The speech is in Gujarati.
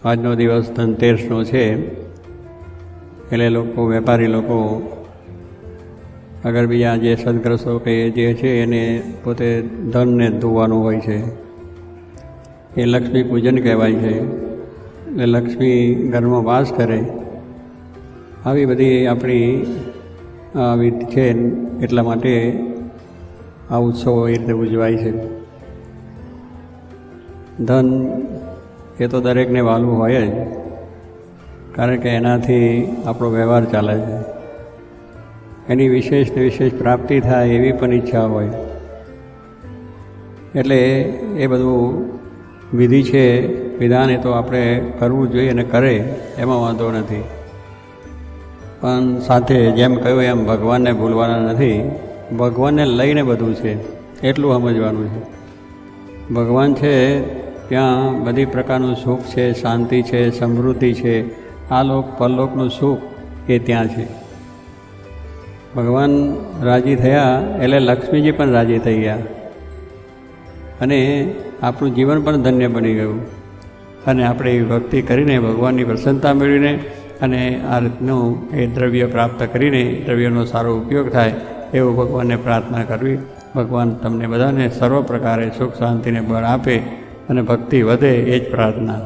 આજનો દિવસ ધનતેરસનો છે, એટલે લોકો વેપારી લોકો અગર બીજા જે સદગ્રસ્તો કે જે છે એને પોતે ધનને ધોવાનું હોય છે, એ લક્ષ્મી પૂજન કહેવાય છે. એટલે લક્ષ્મી ઘરમાં વાસ કરે, આવી બધી આપણી વિધિ છે. એટલા માટે આ ઉત્સવો એ રીતે ઉજવાય છે. ધન એ તો દરેકને વાલું હોય જ, કારણ કે એનાથી આપણો વ્યવહાર ચાલે છે. એની વિશેષ ને વિશેષ પ્રાપ્તિ થાય એવી પણ ઈચ્છા હોય. એટલે એ બધું વિધિ છે, વિધાન એ તો આપણે કરવું જોઈએ અને કરે, એમાં વાંધો નથી. પણ સાથે જેમ કહ્યું એમ ભગવાનને ભૂલવાના નથી. ભગવાનને લઈને બધું છે એટલું સમજવાનું છે. ભગવાન છે ત્યાં બધી પ્રકારનું સુખ છે, શાંતિ છે, સમૃદ્ધિ છે. આ લોક પરલોકનું સુખ એ ત્યાં છે. ભગવાન રાજી થયા એટલે લક્ષ્મીજી પણ રાજી થઈ ગયા, અને આપણું જીવન પણ ધન્ય બની ગયું. અને આપણે એ ભક્તિ કરીને ભગવાનની પ્રસન્નતા મેળવીને અને આ રીતનું એ દ્રવ્ય પ્રાપ્ત કરીને દ્રવ્યનો સારો ઉપયોગ થાય એવું ભગવાનને પ્રાર્થના કરવી. ભગવાન તમને બધાને સર્વ પ્રકારે સુખ શાંતિને બળ આપે અને ભક્તિ વધે, એ જ પ્રાર્થના.